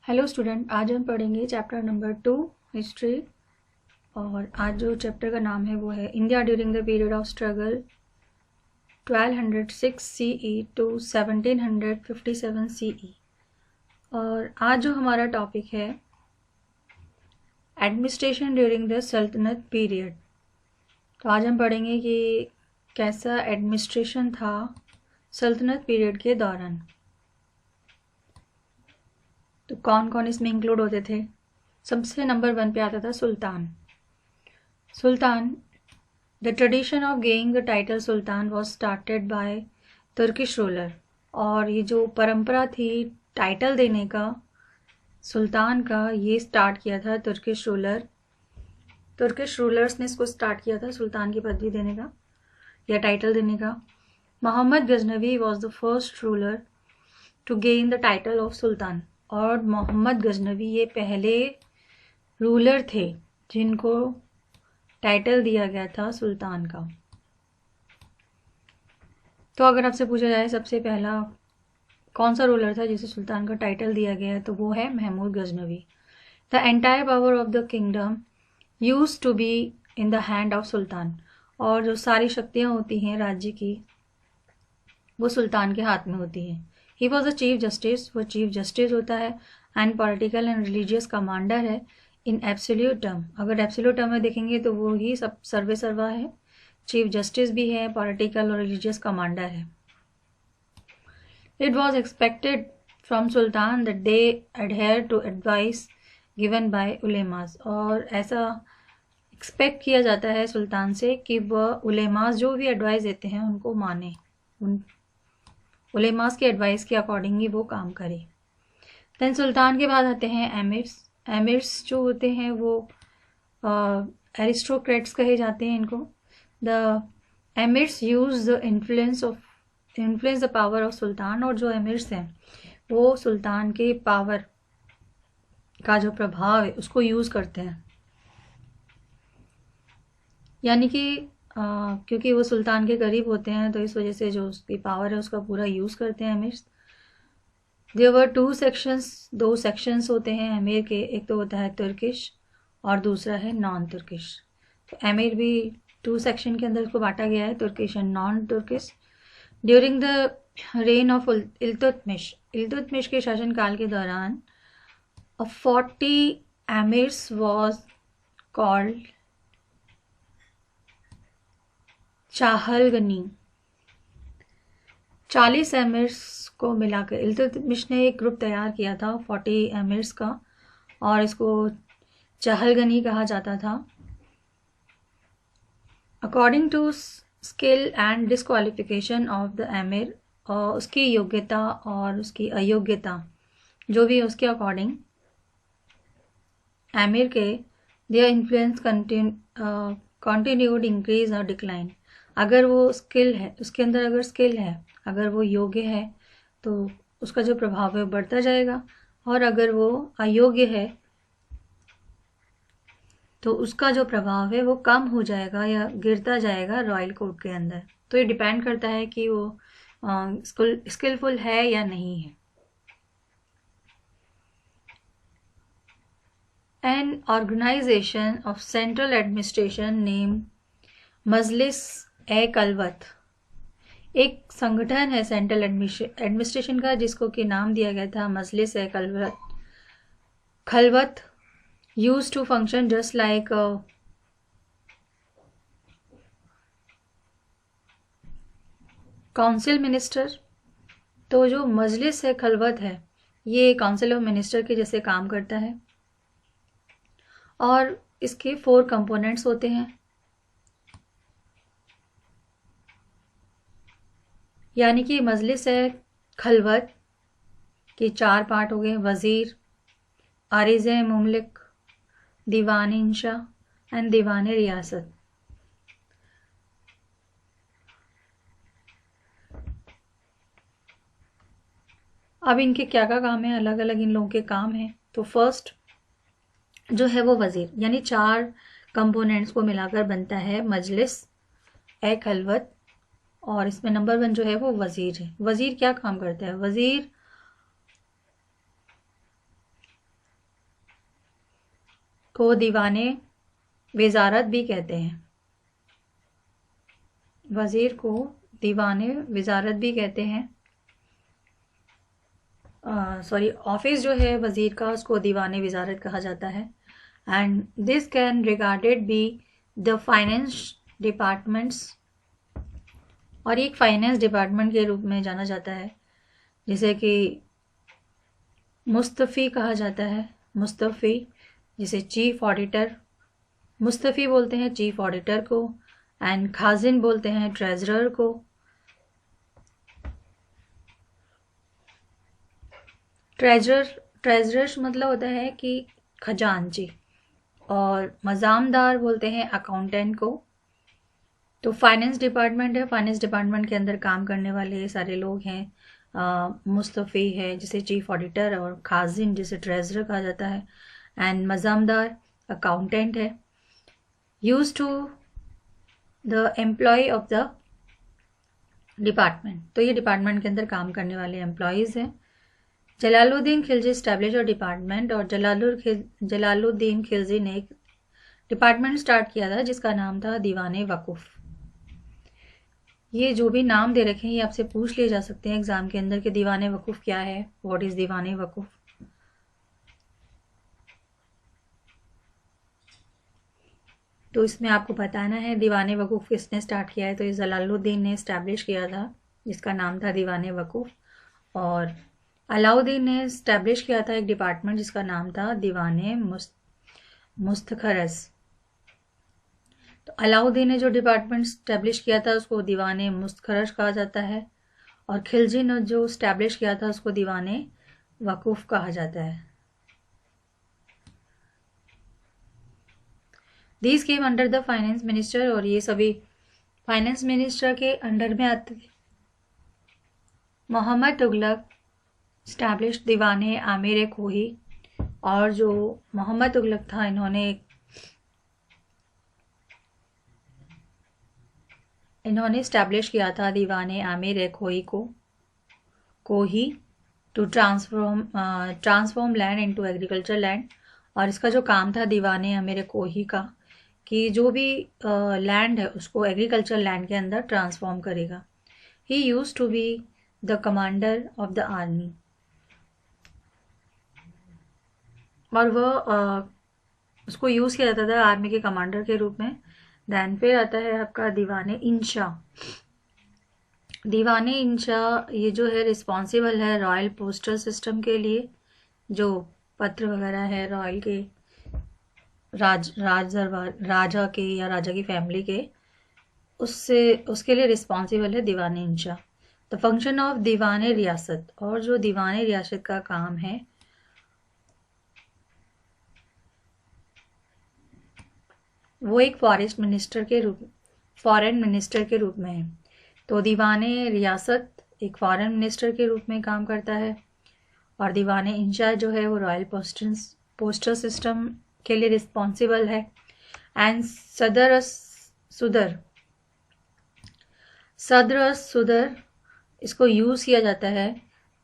Hello student, आज हम पढ़ेंगे चैप्टर नंबर 2 हिस्ट्री। और आज जो चैप्टर का नाम है वो है India during the period of struggle 1206 CE to 1757 CE। और आज जो हमारा टॉपिक है administration during the Sultanat period. तो आज हम पढ़ेंगे कि कैसा एडमिनिस्ट्रेशन था सल्तनत पीरियड के दौरान। तो कौन कौन इसमें इंक्लूड होते थे। सबसे नंबर 1 पे आता था सुल्तान। The tradition of giving the title sultan was started by Turkish ruler. और ये जो परंपरा थी टाइटल देने का सुल्तान का, ये स्टार्ट किया था तुर्किश रूलर्स ने इसको स्टार्ट किया था सुल्तान की पदवी देने का या टाइटल देने का। Mohammad Ghaznavi was the first ruler to gain the title of sultan. और मोहम्मद गजनवी ये पहले रूलर थे जिनको टाइटल दिया गया था सुल्तान का। तो अगर आपसे पूछा जाए सबसे पहला कौन सा रूलर था जिसे सुल्तान का टाइटल दिया गया है, तो वो है Mahmud Ghaznavi. The entire power of the kingdom used to be in the hand of sultan. और जो सारी शक्तियाँ होती हैं राज्य की वो सुल्तान के हाथ में होती हैं। He was a chief justice, वो चीफ जस्टिस होता है, and political and religious commander है इन एब्सोल्यूट टर्म। अगर एब्सोल्यूट टर्म में देखेंगे तो वो ही सब सर्वे सर्वा है, चीफ जस्टिस भी है, पॉलिटिकल और रिलीजियस कमांडर है। It was expected from sultan that they adhere to advise given by ulemas. और ऐसा एक्सपेक्ट किया जाता है सुल्तान से कि वह उलेमास जो भी एडवाइस देते हैं उनको माने, उन उलेमास के एडवाइस के अकॉर्डिंग ही वो काम करे। देन सुल्तान के बाद आते हैं एमिर्स। एमिर्स जो होते हैं वो एरिस्टोक्रेट्स कहे जाते हैं इनको। The emirs use the influence the power of sultan. और जो एमिर्स हैं वो सुल्तान के पावर का जो प्रभाव है उसको यूज करते हैं, यानी कि क्योंकि वो सुल्तान के करीब होते हैं तो इस वजह से जो उसकी पावर है उसका पूरा यूज करते हैं एमिर्स। देयर वर 2 सेक्शंस, 2 सेक्शंस होते हैं एमिर के। एक तो होता है तुर्किश और दूसरा है नॉन तुर्किश। तो एमिर भी 2 सेक्शन के अंदर इसको बांटा गया है, Turkish and non Turkish. During the rain of Iltutmish के शासनकाल के दौरान 40 एमिर्स वॉज कॉल्ड चाहलगनी। 40 एमिर्स को मिलाकर इल्तुतमिश ने एक ग्रुप तैयार किया था 40 एमिर्स का, और इसको चाहलगनी कहा जाता था। According to skill and disqualification of the emir, और उसकी योग्यता और उसकी अयोग्यता जो भी है उसके अकॉर्डिंग एमिर के देयर इन्फ्लुएंस कंटिन्यूड इंक्रीज और डिक्लाइन। अगर वो स्किल है, उसके अंदर अगर स्किल है, अगर वो योग्य है तो उसका जो प्रभाव है बढ़ता जाएगा, और अगर वो अयोग्य है तो उसका जो प्रभाव है वो कम हो जाएगा या गिरता जाएगा रॉयल कोर्ट के अंदर। तो ये डिपेंड करता है कि वो स्किलफुल है या नहीं है। An organisation of central administration name Majlis e Khalwat. एक संगठन है सेंट्रल एडमिनिस्ट्रेशन का जिसको कि नाम दिया गया था Majlis e Khalwat used to function just like council minister. तो जो मजलिस ए खलवत है ये काउंसिल ऑफ मिनिस्टर के जैसे काम करता है, और इसके 4 कंपोनेंट्स होते हैं। यानी कि मजलिस है खलवत के 4 पार्ट हो गए, वजीर, आरिज मुमलिक, दीवान इंशा एंड दीवान रियासत। अब इनके क्या क्या काम है, अलग अलग इन लोगों के काम हैं। तो फर्स्ट जो है वो वजीर, यानी 4 कंपोनेंट्स को मिलाकर बनता है मजलिस ए खलवत, और इसमें नंबर 1 जो है वो वजीर है। वजीर क्या काम करता है? वजीर को दीवाने वजारत भी कहते हैं। वजीर को दीवाने वजारत भी कहते हैं। ऑफिस जो है वजीर का, उसको दीवाने वजारत कहा जाता है। And this can regarded be the finance departments, और एक फाइनेंस डिपार्टमेंट के रूप में जाना जाता है, जिसे कि मुस्तफ़ी कहा जाता है। मुस्तफ़ी, जिसे चीफ ऑडिटर, मुस्तफ़ी बोलते हैं चीफ ऑडिटर को, एंड खाजिन बोलते हैं ट्रेजरर को। ट्रेजरर मतलब होता है कि खजांची, और मजामदार बोलते हैं अकाउंटेंट को। तो फाइनेंस डिपार्टमेंट है, फाइनेंस डिपार्टमेंट के अंदर काम करने वाले सारे लोग हैं। मुस्तफ़ी है जिसे चीफ ऑडिटर, और खाजिन जिसे ट्रेजरर कहा जाता है, एंड मजामदार अकाउंटेंट है। Use to the employ of the department, तो ये डिपार्टमेंट के अंदर काम करने वाले एम्प्लॉयज़ हैं। जलालुद्दीन खिलजी स्टैब्लिश और डिपार्टमेंट, और जलालुद्दीन खिलजी ने एक डिपार्टमेंट स्टार्ट किया था जिसका नाम था दीवाने वकूफ़। ये जो भी नाम दे रखे हैं ये आपसे पूछ लिए जा सकते हैं एग्जाम के अंदर कि दीवाने वकूफ़ क्या है, व्हाट इज़ दीवाने वकूफ़। तो इसमें आपको बताना है दीवाने वकूफ़ किसने स्टार्ट किया है। तो ये जलालुद्दीन ने इस्टेब्लिश किया था, जिसका नाम था दीवाने वकूफ़। और अलाउद्दीन ने इस्टेब्लिश किया था एक डिपार्टमेंट जिसका नाम था दीवाने मुस्तखरस। तो अलाउद्दीन ने जो डिपार्टमेंट इस्टेब्लिश किया था उसको दीवाने मुस्तखरस कहा जाता है, और खिलजी ने जो इस्टेब्लिश किया था उसको दीवाने वकूफ़ कहा जाता है। These came under the finance minister, और ये सभी फाइनेंस मिनिस्टर के अंडर में आते थे। मोहम्मद तुगलक स्टैब्लिश दीवाने आमिर कोही, और जो मोहम्मद तुगलक था इन्होंने स्टैब्लिश किया था Diwane Amir Kohi to transform land into agriculture land. और इसका जो काम था दीवाने आमिर कोही का, कि जो भी लैंड है उसको एग्रीकल्चर लैंड के अंदर ट्रांसफॉर्म करेगा। He used to be the commander of the army, और वह उसको यूज़ किया जाता था आर्मी के कमांडर के रूप में। दैन फिर आता है आपका दीवाने इंशा। दीवाने इंशा ये जो है रिस्पॉन्सिबल है रॉयल पोस्टल सिस्टम के लिए, जो पत्र वगैरह है रॉयल के, राजा के या राजा की फैमिली के, उसके लिए रिस्पॉन्सिबल है दीवाने इंशा। द फंक्शन ऑफ दीवाने रियासत, और जो दीवाने रियासत का काम है वो एक फॉरेन मिनिस्टर के रूप में है। तो दीवाने रियासत एक फॉरेन मिनिस्टर के रूप में काम करता है, और दीवाने इंशा जो है वो रॉयल पोस्टल सिस्टम के लिए रिस्पॉन्सिबल है। एंड सदर सुदर इसको यूज़ किया जाता है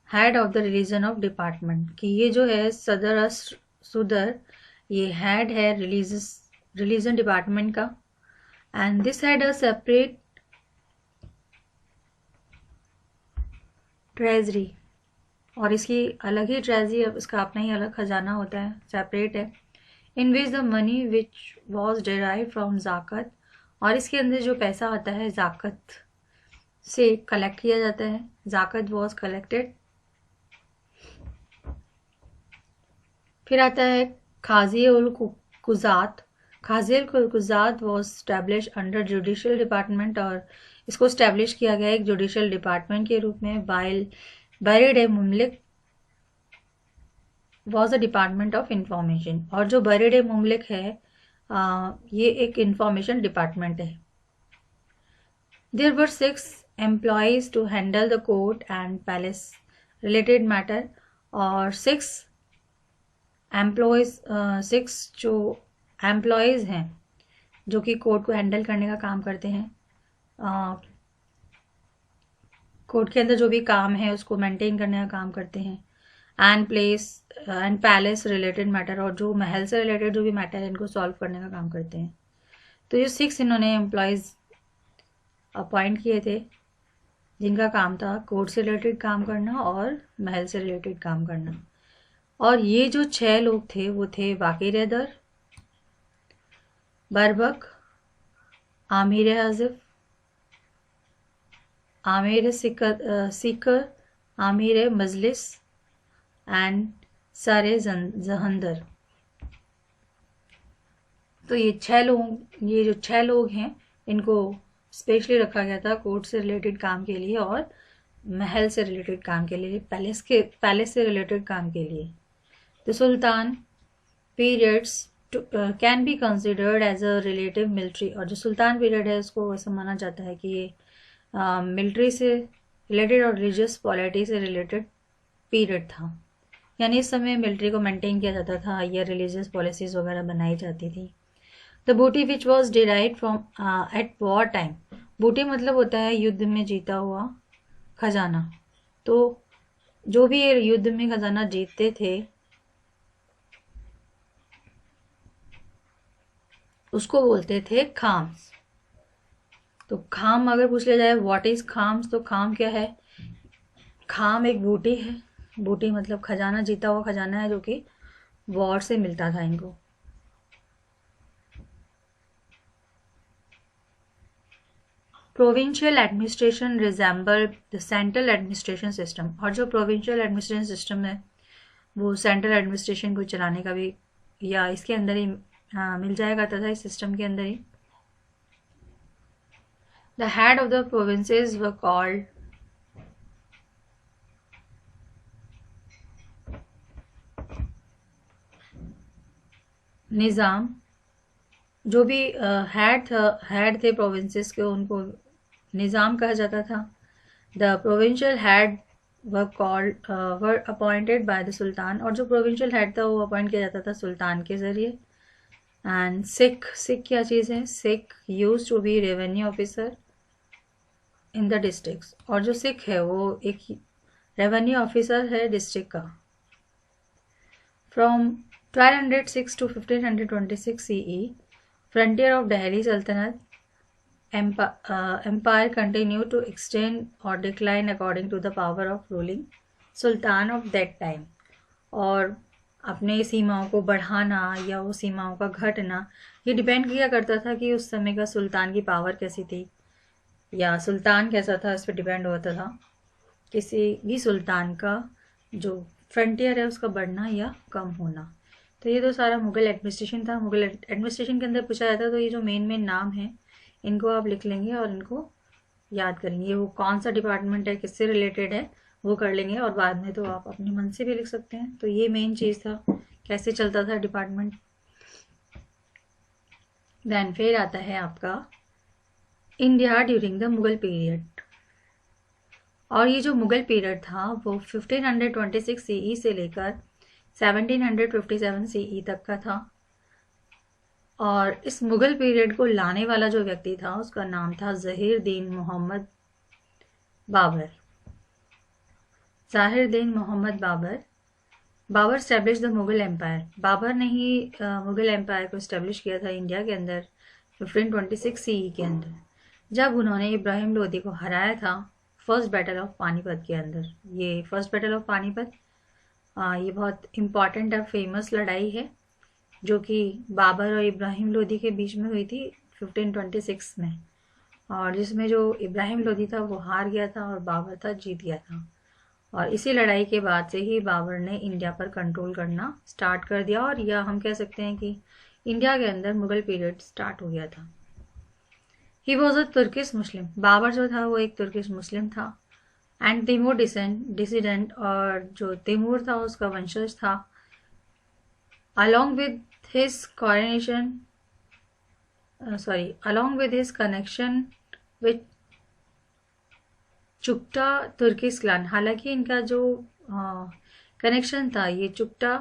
head of the religion of department, कि ये जो है सदर सुदर ये हेड है रिलीजन डिपार्टमेंट का। And this had a separate treasury, और इसकी अलग ही ट्रेजरी, इसका अपना ही अलग खजाना होता है, सेपरेट है। In which the money which was derive from zakat, और इसके अंदर जो पैसा आता है ज़ाकत से कलेक्ट किया जाता है। Zakat was collected. फिर आता है Qazi ul Quzat. Qazi ul Quzat was establish under judicial department, और इसको स्टैब्लिश किया गया एक जुडिशल डिपार्टमेंट के रूप में। While Barid Mumalik was a department of information, और जो बरीड मुमलिक है ये एक इंफॉर्मेशन डिपार्टमेंट है। There were 6 employees to handle the court and palace related matter, और 6 जो एम्प्लॉयज हैं जो कि कोर्ट को हैंडल करने का काम करते हैं, कोर्ट के अंदर जो भी काम है उसको मेंटेन करने का काम करते हैं। And place and palace related matter, और जो महल से रिलेटेड जो भी मैटर है इनको सॉल्व करने का काम करते हैं। तो ये 6 इन्होंने एम्प्लॉयज़ अपॉइंट किए थे जिनका काम था कोर्ट से रिलेटेड काम करना और महल से रिलेटेड काम करना। और ये जो 6 लोग थे वो थे बाकिर हैदर, बरबक, आमिर आजिफ, आमिर सीकर, आमिर मजलिस एंड सारे जहंदर। तो ये जो 6 लोग हैं इनको स्पेशली रखा गया था कोर्ट से रिलेटेड काम के लिए और महल से रिलेटेड काम के लिए, पैलेस से रिलेटेड काम के लिए। The sultan periods can be considered as a relative military, और जो सुल्तान पीरियड है उसको ऐसा माना जाता है कि ये मिलिट्री से रिलेटेड और रिलीजियस पॉलिटी से रिलेटेड पीरियड था। यानी इस समय मिलिट्री को मेंटेन किया जाता था या रिलीजियस पॉलिसीज वगैरह बनाई जाती थी। द बूटी विच was derive from at war time, बूटी मतलब होता है युद्ध में जीता हुआ खजाना। तो जो भी युद्ध में खजाना जीतते थे उसको बोलते थे खाम्स। तो खाम अगर पूछ लिया जाए व्हाट इज खाम्स, तो खाम क्या है? खाम एक बूटी है। बूटी मतलब खजाना, जीता हुआ खजाना है जो कि वॉर से मिलता था इनको। Provincial administration resemble the central administration system, और जो प्रोविंशियल एडमिनिस्ट्रेशन सिस्टम है वो सेंट्रल एडमिनिस्ट्रेशन को चलाने का भी या इसके अंदर ही मिल जाएगा तथा इस सिस्टम के अंदर ही। The head of the provinces were called Nizam. जो भी हेड थे प्रोविंसेस के उनको निज़ाम कहा जाता था। The provincial head were appointed by the sultan, और जो प्रोविंशियल हेड था वो अपॉइंट किया जाता था सुल्तान के जरिए। एंड सिख क्या चीज़ है? Shiq used to be revenue officer in the districts, और जो सिख है वो एक रेवेन्यू ऑफिसर है डिस्ट्रिक्ट का। From 1206 to 1526 CE, frontier of Delhi Sultanate empire continued to extend or decline according to the power of ruling sultan of that time। और अपने सीमाओं को बढ़ाना या वो सीमाओं का घटना ये डिपेंड किया करता था कि उस समय का सुल्तान की पावर कैसी थी या सुल्तान कैसा था, इस पर डिपेंड होता था किसी भी सुल्तान का जो फ्रंटियर है उसका बढ़ना या कम होना। तो ये तो सारा मुगल एडमिनिस्ट्रेशन था। मुगल एडमिनिस्ट्रेशन के अंदर पूछा जाता है तो ये जो मेन नाम है इनको आप लिख लेंगे और इनको याद करेंगे। वो कौन सा डिपार्टमेंट है, किससे रिलेटेड है वो कर लेंगे, और बाद में तो आप अपने मन से भी लिख सकते हैं। तो ये मेन चीज़ था कैसे चलता था डिपार्टमेंट। देन फिर आता है आपका India during the Mughal period, और ये जो मुगल पीरियड था वो 1526 CE से लेकर 1757 CE तक का था। और इस मुगल पीरियड को लाने वाला जो व्यक्ति था उसका नाम था ज़हीर दीन Mohammad Babur. Zahir Din Mohammad Babur. Babur establish the Mughal empire, Babur ने ही मुगल एम्पायर को स्टैब्लिश किया था इंडिया के अंदर 1526 CE के अंदर, जब उन्होंने इब्राहिम लोदी को हराया था फर्स्ट बैटल ऑफ पानीपत के अंदर। ये फर्स्ट बैटल ऑफ पानीपत ये बहुत इम्पॉर्टेंट और फेमस लड़ाई है जो कि बाबर और इब्राहिम लोदी के बीच में हुई थी 1526 में, और जिसमें जो इब्राहिम लोदी था वो हार गया था और बाबर था जीत गया था। और इसी लड़ाई के बाद से ही बाबर ने इंडिया पर कंट्रोल करना स्टार्ट कर दिया, और या हम कह सकते हैं कि इंडिया के अंदर मुगल पीरियड स्टार्ट हो गया था। ही वॉज अ तुर्किश मुस्लिम, बाबर जो था वो एक तुर्किश मुस्लिम था। एंड तैमूर डिसिडेंट, और जो तैमूर था उसका वंशज था। along with his connection with Chagatai Turkish clan, हालांकि इनका जो कनेक्शन था ये चुक्टा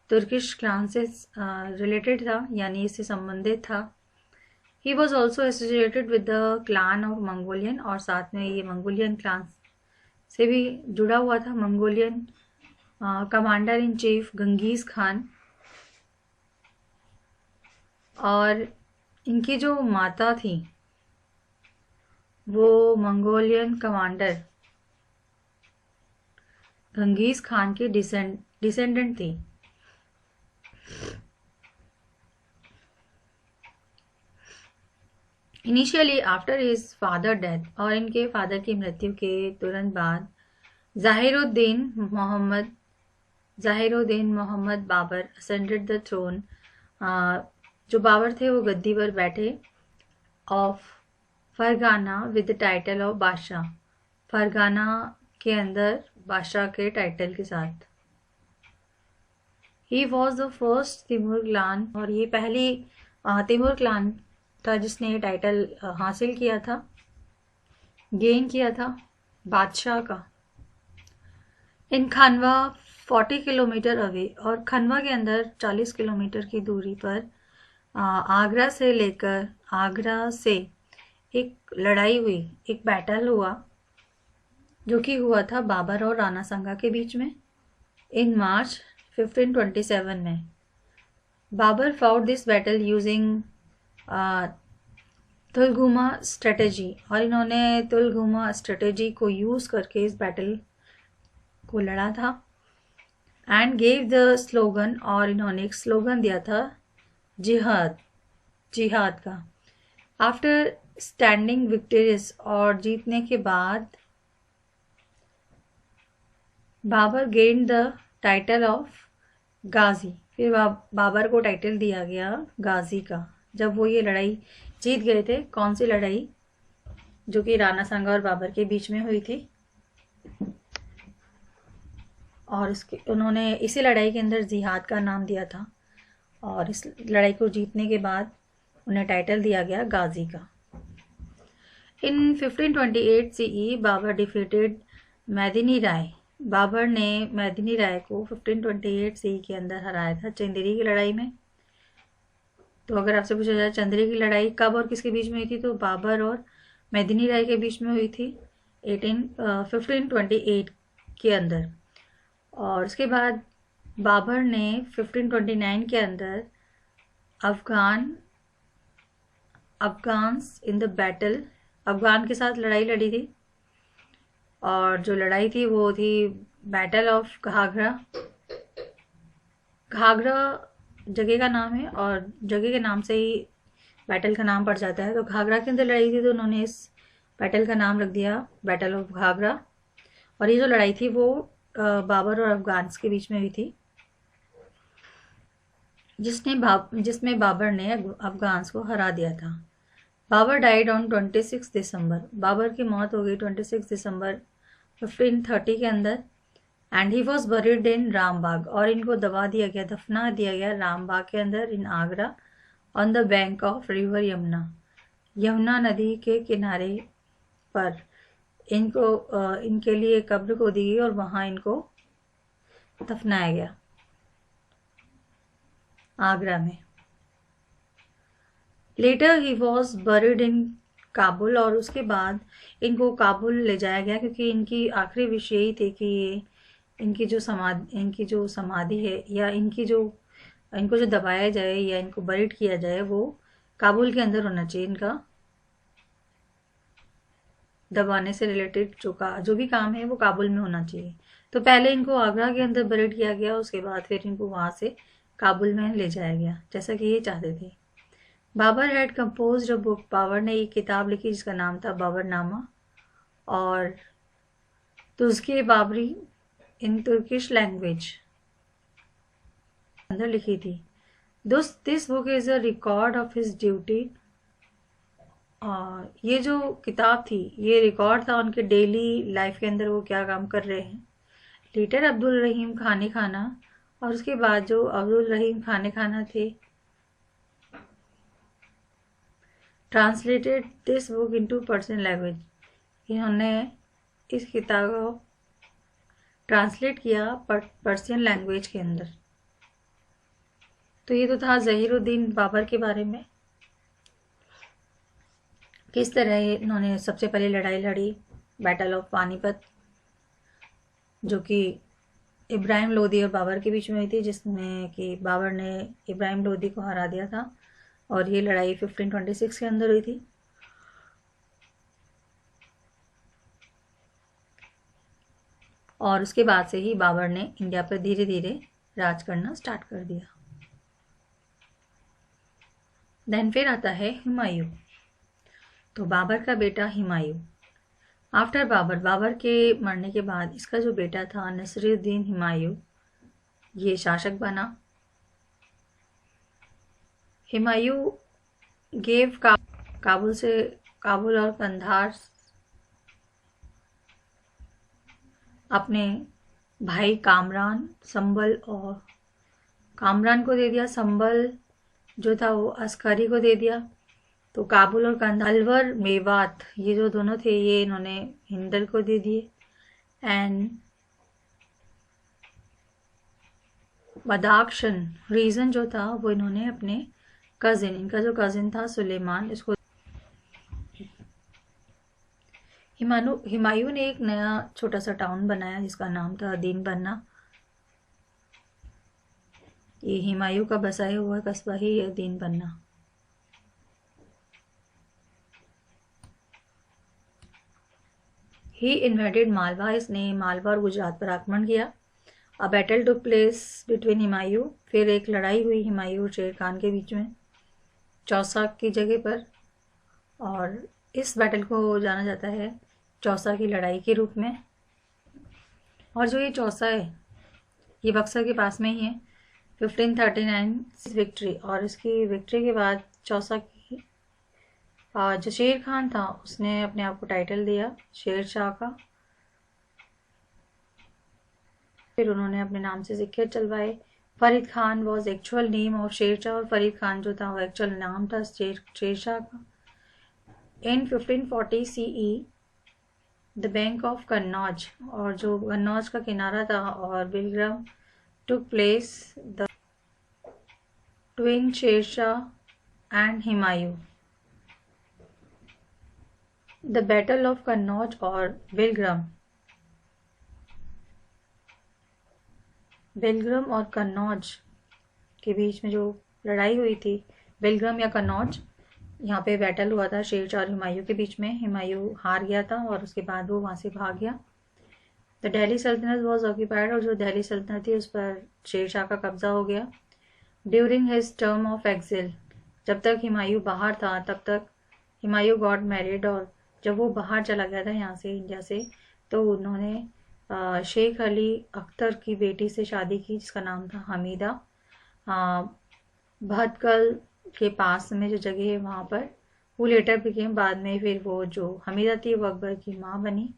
तुर्किश क्लान से रिलेटेड था, यानी इससे संबंधित था। He was also associated with the clan of Mongolian, और साथ में ये मंगोलियन क्लान से भी जुड़ा हुआ था। Mongolian commander in chief Genghis Khan, और इनकी जो माता थी वो मंगोलियन कमांडर गंगीज खान की डिसेंडेंट थी। Initially after his father death, और इनके फादर की मृत्यु के तुरंत बाद Zahiruddin Mohammad Babur ascended the throne. जो बाबर थे वो गद्दी पर बैठे of Fergana with the title of बादशाह, फरगाना के अंदर बादशाह के टाइटल के साथ। He was the first Timur clan, और ये पहली तिमूर क्लान था जिसने ये टाइटल हासिल किया था, गेन किया था बादशाह का। इन खनवा 40 किलोमीटर अवे, और खनवा के अंदर 40 किलोमीटर की दूरी पर आगरा से एक लड़ाई हुई, एक बैटल हुआ जो कि हुआ था बाबर और राणा सांगा के बीच में इन मार्च 1527 में। Babur fought this battle using tulughma strategy, और इन्होंने तुलगुमा स्ट्रेटेजी को यूज करके इस बैटल को लड़ा था। एंड गेव द स्लोगन, और इन्होंने एक स्लोगन दिया था जिहाद का। आफ्टर स्टैंडिंग विक्टोरियस, और जीतने के बाद Babur gain the title of Ghazi, फिर बाबर को टाइटल दिया गया गाजी का जब वो ये लड़ाई जीत गए थे। कौन सी लड़ाई? जो कि राणा सांगा और बाबर के बीच में हुई थी, और उन्होंने इसी लड़ाई के अंदर जिहाद का नाम दिया था, और इस लड़ाई को जीतने के बाद उन्हें टाइटल दिया गया गाजी का। इन 1528 CE बाबर डिफीटेड मेदिनी राय, बाबर ने मेदिनी राय को 1528 CE के अंदर हराया था चंदेरी की लड़ाई में। तो अगर आपसे पूछा जाए चंदेरी की लड़ाई कब और किसके बीच में हुई थी, तो बाबर और मेदिनी राय के बीच में हुई थी 1528 के अंदर। और उसके बाद बाबर ने 1529 के अंदर Afghans in the battle, Afghan के साथ लड़ाई लड़ी थी, और जो लड़ाई थी वो थी बैटल ऑफ घाघरा। घाघरा जगह का नाम है, और जगह के नाम से ही बैटल का नाम पड़ जाता है। तो घाघरा के अंदर लड़ाई थी, तो उन्होंने इस बैटल का नाम रख दिया बैटल ऑफ घाघरा। और ये जो लड़ाई थी वो बाबर और अफगान्स के बीच में हुई थी, जिसमें बाबर ने अफगान्स को हरा दिया था। Babur died on 26 December, Babur की मौत हो गई 26 दिसंबर 1530 के अंदर। And he was buried in Rambagh, और इनको दफना दिया गया रामबाग के अंदर in Agra, on the bank of river Yamuna नदी के किनारे पर इनके लिए कब्र को दी गई, और वहां इनको दफनाया गया आगरा में। Later he was buried in Kabul, और उसके बाद इनको काबुल ले जाया गया, क्योंकि इनकी आखिरी विश यही थी कि ये इनकी जो समाधि है, या इनको जो दबाया जाए या इनको बरीड किया जाए वो काबुल के अंदर होना चाहिए। इनका दबाने से रिलेटेड जो भी काम है वो काबुल में होना चाहिए। तो पहले इनको आगरा के अंदर बरीड किया गया, उसके बाद फिर इनको वहां से काबुल में ले जाया गया, जैसा कि ये चाहते थे। Babur had composed a book, Babur ने एक किताब लिखी जिसका नाम था बाबरनामा, और Tuzuke Baburi in Turkish language अंदर लिखी थी। This book is a record of his duty, ये जो किताब थी ये रिकॉर्ड था उनके डेली लाइफ के अंदर वो क्या काम कर रहे हैं। लेटर अब्दुल रहीम खाना, और उसके बाद जो अब्दुल रहीम खाना थे, translated this book into Persian language, इन्होंने इस किताब को ट्रांसलेट किया पर्शियन लैंग्वेज के अंदर। तो ये तो था ज़हीरुद्दीन बाबर के बारे में, किस तरह इन्होंने सबसे पहले लड़ाई लड़ी बैटल ऑफ पानीपत, जो कि इब्राहिम लोदी और बाबर के बीच में हुई थी, जिसमें कि बाबर ने इब्राहिम लोदी को हरा दिया था, और ये लड़ाई 1526 के अंदर हुई थी। और उसके बाद से ही बाबर ने इंडिया पर धीरे धीरे राज करना स्टार्ट कर दिया। देन फिर आता है हुमायूं। तो बाबर का बेटा हुमायूं। आफ्टर बाबर के मरने के बाद इसका जो बेटा था नसीरुद्दीन हुमायूं, ये शासक बना। हुमायूं गेव काबुल और कंधार अपने भाई कामरान को दे दिया। संबल जो था वो अस्करी को दे दिया। तो काबुल और कंधार, अलवर मेवात, ये जो दोनों थे ये इन्होंने हिंदल को दे दिए। एंड बदाख्शन रीजन जो था वो इन्होंने अपने कजिन, इनका जो कजिन था सुलेमान, इसको। हुमायूं ने एक नया छोटा सा टाउन बनाया जिसका नाम था दीन बन्ना। ये हुमायूं का बसाया हुआ कस्बा ही है दीन बन्ना। ही इन्वेडेड मालवा, इसने मालवा और गुजरात पर आक्रमण किया। A battle took place between Humayun, फिर एक लड़ाई हुई हुमायूं और शेर खान के बीच में चौसा की जगह पर, और इस बैटल को जाना जाता है चौसा की लड़ाई के रूप में। और जो ये चौसा है ये बक्सर के पास में ही है। 1539 विक्ट्री, और इसकी विक्ट्री के बाद चौसा की जो शेर खान था उसने अपने आप को टाइटल दिया शेर शाह का। फिर उन्होंने अपने नाम से सिक्के चलवाए। Farid Khan was actual name of Sher Shah, और फरीद खान जो था वो एक्चुअल नाम था शेर शाह का। इन 1540 CE the bank of Kannauj, और जो कन्नौज का किनारा था, और Bilgram took place the twin Sher Shah and Humayun. The battle of Kannauj और बिलग्राम और कन्नौज के बीच में जो लड़ाई हुई थी, बिलग्राम या कन्नौज, यहाँ पे बैटल हुआ था शेर शाह और हुमायूं के बीच में। हुमायूं हार गया था और उसके बाद वो वहाँ से भाग गया। द दिल्ली सल्तनत वॉज ऑक्यूपाइड, और जो दिल्ली सल्तनत थी उस पर शेर शाह का कब्जा हो गया। During his term of exile, जब तक हुमायूं बाहर था तब तक हुमायूं गॉट मैरिड, और जब वो बाहर चला गया था यहाँ से, इंडिया से, तो उन्होंने शेख अली अख्तर की बेटी से शादी की जिसका नाम था हमीदा। भटकल के पास में जो जगह है वहाँ पर, वो लेटर बिकेम, बाद में फिर वो जो हमीदा थी वो अकबर की माँ बनी।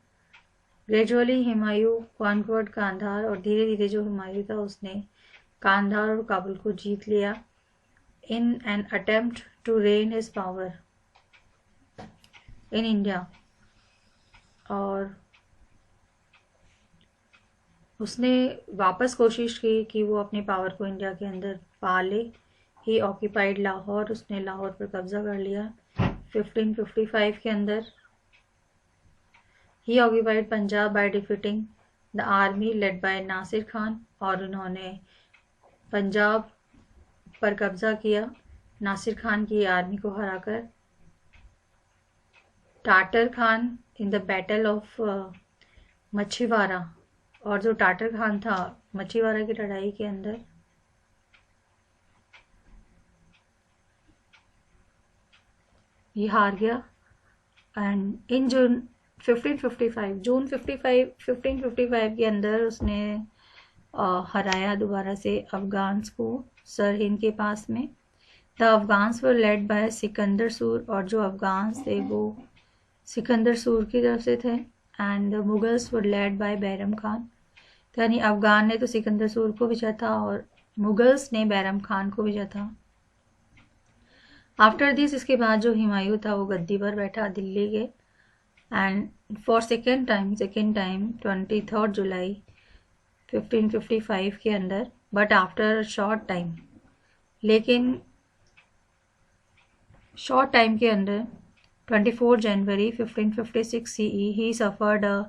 ग्रेजुअली हुमायूं कॉन्क्वर्ड कांधार, और धीरे धीरे जो हुमायूं था उसने कांधार और काबुल को जीत लिया। In an attempt to regain his power in India, और उसने वापस कोशिश की कि वो अपने पावर को इंडिया के अंदर पा ले। ही ऑक्यूपाइड लाहौर, उसने लाहौर पर कब्जा कर लिया 1555 के अंदर। He occupied Punjab by defeating the army led by Nasir Khan, और उन्होंने पंजाब पर कब्जा किया नासिर खान की आर्मी को हराकर। Tatar Khan in the battle of Machhiwara, और जो टाटर खान था मछीवाड़ा की लड़ाई के अंदर ये हार गया। एंड इन जून 1555 के अंदर उसने हराया दोबारा से अफगान्स को सरहिंद के पास में। The Afghans were led by Sikandar सूर, और जो अफगान्स थे वो सिकंदर सूर की तरफ से थे। And the Mughals were led by Bairam Khan, यानी अफगान ने तो सिकंदर सूर को भेजा था और मुगल्स ने बैरम खान को भेजा था। आफ्टर दिस, इसके बाद जो हुमायूं था वो गद्दी पर बैठा दिल्ली के। And for second time 23 July 1555 के अंदर, बट आफ्टर शॉर्ट टाइम, लेकिन शॉर्ट टाइम के अंदर 24 January 1556 CE he suffered a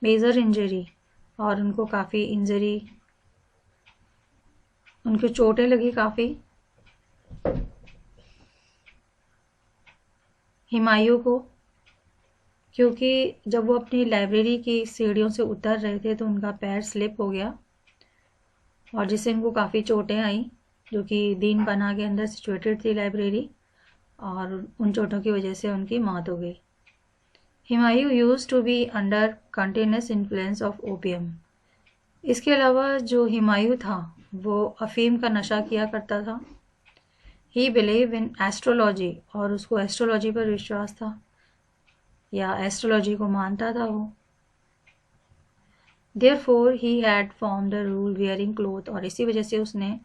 major injury, और उनको काफ़ी इंजरी उनको चोटें लगी काफ़ी। हुमायूं को, क्योंकि जब वो अपनी लाइब्रेरी की सीढ़ियों से उतर रहे थे तो उनका पैर स्लिप हो गया और जिससे इनको काफ़ी चोटें आई, जो कि दीन पनाह के अंदर सिचुएटेड थी लाइब्रेरी, और उन चोटों की वजह से उनकी मौत हो गई। Humayun used to be under continuous influence of opium. इसके अलावा जो हुमायूं था वो अफीम का नशा किया करता था। ही बिलीव इन एस्ट्रोलॉजी, और उसको एस्ट्रोलॉजी पर विश्वास था या एस्ट्रोलॉजी को मानता था वो। Therefore he had formed a rule wearing cloth, और इसी वजह से उसने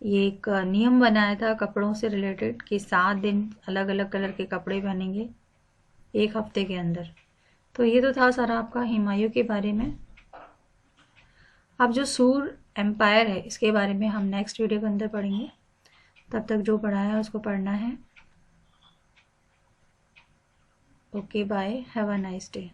ये एक नियम बनाया था कपड़ों से रिलेटेड कि 7 दिन अलग अलग कलर के कपड़े पहनेंगे एक हफ्ते के अंदर। तो ये तो था सारा आपका हुमायूं के बारे में। अब जो सूर एम्पायर है इसके बारे में हम नेक्स्ट वीडियो के अंदर पढ़ेंगे। तब तक जो पढ़ा है उसको पढ़ना है। Okay bye, have a nice day.